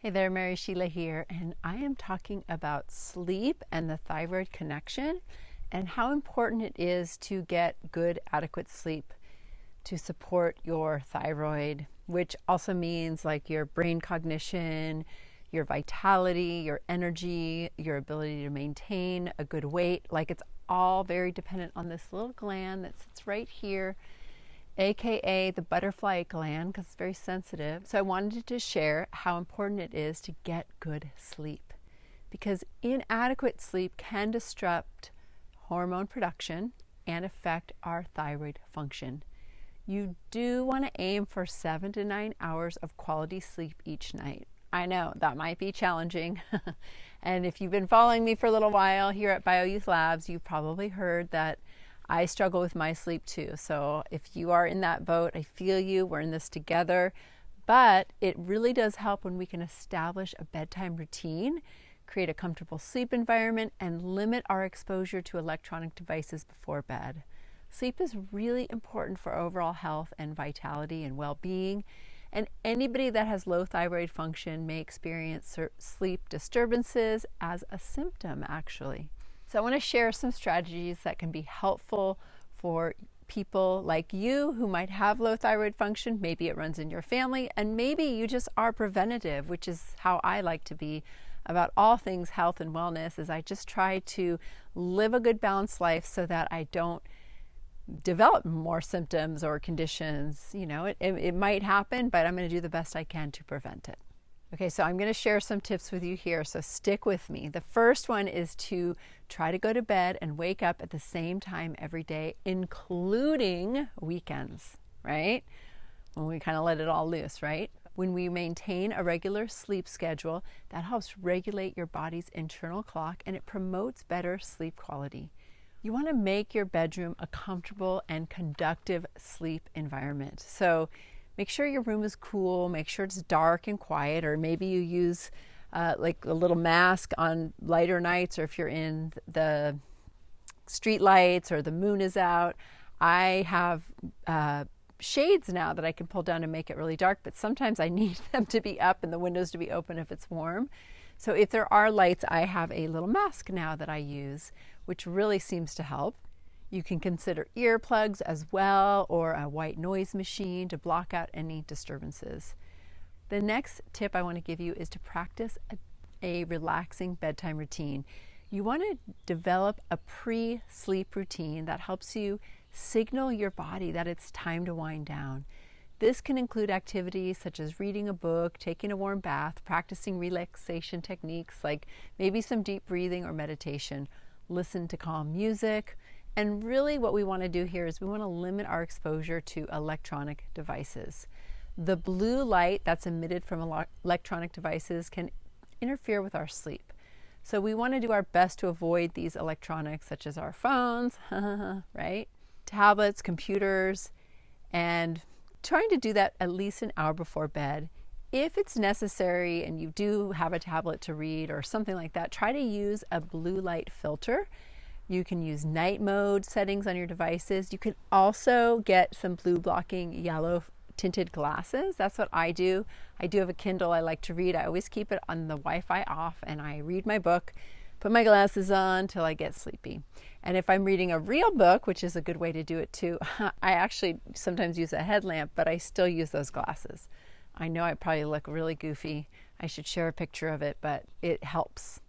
Hey there, Mary Sheila here, and I am talking about sleep and the thyroid connection and how important it is to get good, adequate sleep to support your thyroid, which also means like your brain cognition, your vitality, your energy, your ability to maintain a good weight. Like it's all very dependent on this little gland that sits right here, aka the butterfly gland, because it's very sensitive. So I wanted to share how important it is to get good sleep, because inadequate sleep can disrupt hormone production and affect our thyroid function. You do want to aim for 7 to 9 hours of quality sleep each night. I know that might be challenging. And if you've been following me for a little while here at BioYouth Labs, you've probably heard that I struggle with my sleep too. So if you are in that boat, I feel you. We're in this together. But it really does help when we can establish a bedtime routine, create a comfortable sleep environment, and limit our exposure to electronic devices before bed. Sleep is really important for overall health and vitality and well-being. And anybody that has low thyroid function may experience sleep disturbances as a symptom, actually. So I want to share some strategies that can be helpful for people like you who might have low thyroid function. Maybe it runs in your family, and maybe you just are preventative, which is how I like to be about all things health and wellness. Is I just try to live a good balanced life so that I don't develop more symptoms or conditions. You know, it might happen, but I'm going to do the best I can to prevent it. Okay, so I'm going to share some tips with you here, so stick with me. The first one is to try to go to bed and wake up at the same time every day, including weekends, right? When we kind of let it all loose, right? When we maintain a regular sleep schedule, that helps regulate your body's internal clock and it promotes better sleep quality. You want to make your bedroom a comfortable and conductive sleep environment. So make sure your room is cool, make sure it's dark and quiet, or maybe you use like a little mask on lighter nights, or if you're in the street lights or the moon is out. I have shades now that I can pull down and make it really dark, but sometimes I need them to be up and the windows to be open if it's warm. So if there are lights, I have a little mask now that I use, which really seems to help. You can consider earplugs as well, or a white noise machine to block out any disturbances. The next tip I want to give you is to practice a relaxing bedtime routine. You want to develop a pre-sleep routine that helps you signal your body that it's time to wind down. This can include activities such as reading a book, taking a warm bath, practicing relaxation techniques like maybe some deep breathing or meditation, listen to calm music. And really what we want to do here is we want to limit our exposure to electronic devices. The blue light that's emitted from electronic devices can interfere with our sleep. So we want to do our best to avoid these electronics such as our phones, right? Tablets, computers, and trying to do that at least an hour before bed. If it's necessary and you do have a tablet to read or something like that, try to use a blue light filter. You can use night mode settings on your devices. You can also get some blue blocking yellow tinted glasses. That's what I do. I do have a Kindle I like to read. I always keep it on the Wi-Fi off and I read my book, put my glasses on till I get sleepy. And if I'm reading a real book, which is a good way to do it too, I actually sometimes use a headlamp, but I still use those glasses. I know I probably look really goofy. I should share a picture of it, but it helps.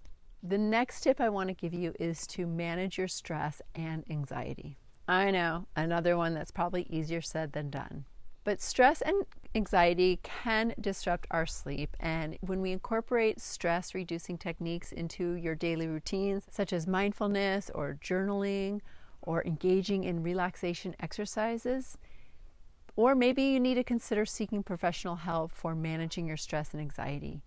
The next tip I want to give you is to manage your stress and anxiety. I know, another one that's probably easier said than done. But stress and anxiety can disrupt our sleep, and when we incorporate stress-reducing techniques into your daily routines, such as mindfulness or journaling or engaging in relaxation exercises, or maybe you need to consider seeking professional help for managing your stress and anxiety.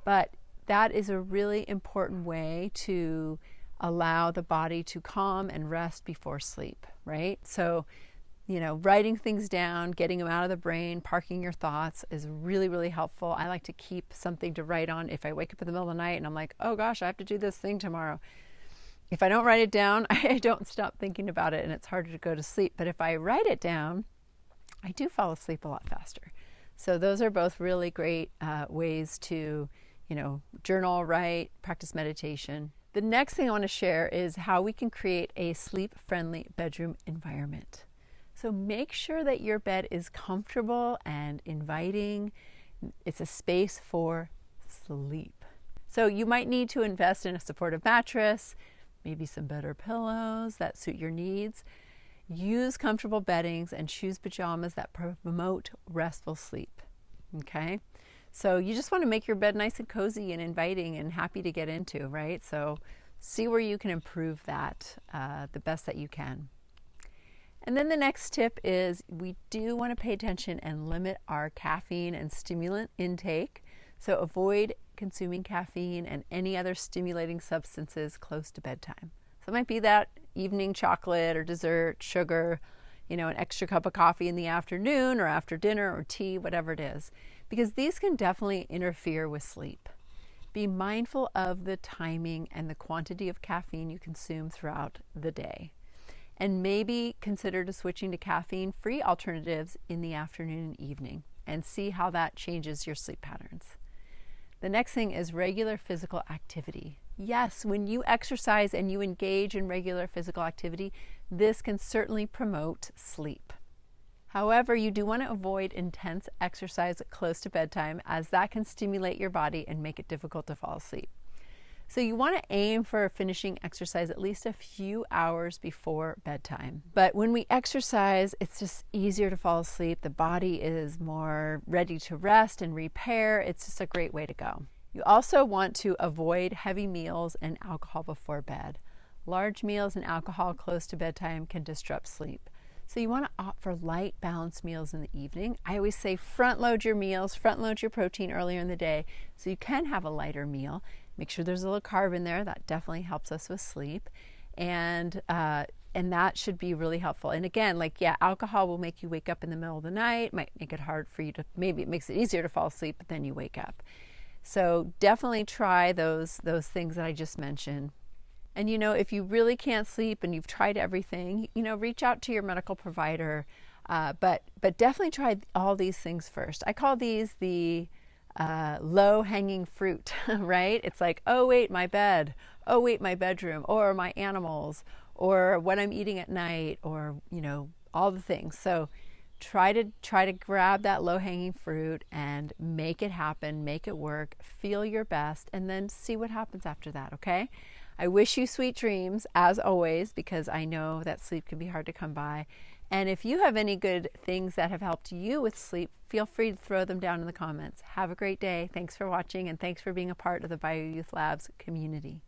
But that is a really important way to allow the body to calm and rest before sleep, right? So, you know, writing things down, getting them out of the brain, parking your thoughts is really, really helpful. I like to keep something to write on if I wake up in the middle of the night and I'm like, oh gosh, I have to do this thing tomorrow. If I don't write it down, I don't stop thinking about it and it's harder to go to sleep. But if I write it down, I do fall asleep a lot faster. So those are both really great ways to journal, write, practice meditation. The next thing I want to share is how we can create a sleep-friendly bedroom environment. So make sure that your bed is comfortable and inviting. It's a space for sleep. So you might need to invest in a supportive mattress, maybe some better pillows that suit your needs. Use comfortable beddings and choose pajamas that promote restful sleep. Okay? So you just want to make your bed nice and cozy and inviting and happy to get into, right? So see where you can improve that the best that you can. And then the next tip is we do want to pay attention and limit our caffeine and stimulant intake. So avoid consuming caffeine and any other stimulating substances close to bedtime. So it might be that evening chocolate or dessert, sugar, an extra cup of coffee in the afternoon or after dinner or tea, whatever it is, because these can definitely interfere with sleep. Be mindful of the timing and the quantity of caffeine you consume throughout the day. And maybe consider switching to caffeine-free alternatives in the afternoon and evening and see how that changes your sleep patterns. The next thing is regular physical activity. Yes, when you exercise and you engage in regular physical activity, this can certainly promote sleep. However, you do want to avoid intense exercise close to bedtime, as that can stimulate your body and make it difficult to fall asleep. So you want to aim for finishing exercise at least a few hours before bedtime. But when we exercise, it's just easier to fall asleep. The body is more ready to rest and repair. It's just a great way to go. You also want to avoid heavy meals and alcohol before bed. Large meals and alcohol close to bedtime can disrupt sleep. So you want to opt for light, balanced meals in the evening. I always say front load your meals, front load your protein earlier in the day so you can have a lighter meal. Make sure there's a little carb in there. That definitely helps us with sleep. And that should be really helpful. And again, alcohol will make you wake up in the middle of the night, might make it hard for you to, maybe it makes it easier to fall asleep, but then you wake up. So definitely try those things that I just mentioned. And if you really can't sleep and you've tried everything, reach out to your medical provider. But definitely try all these things first. I call these the low-hanging fruit, right? It's like, oh wait, my bed. Oh wait, my bedroom, or my animals, or what I'm eating at night, or all the things. So try to grab that low-hanging fruit and make it happen, make it work, feel your best, and then see what happens after that. Okay? I wish you sweet dreams, as always, because I know that sleep can be hard to come by. And if you have any good things that have helped you with sleep, feel free to throw them down in the comments. Have a great day. Thanks for watching, and thanks for being a part of the BioYouth Labs community.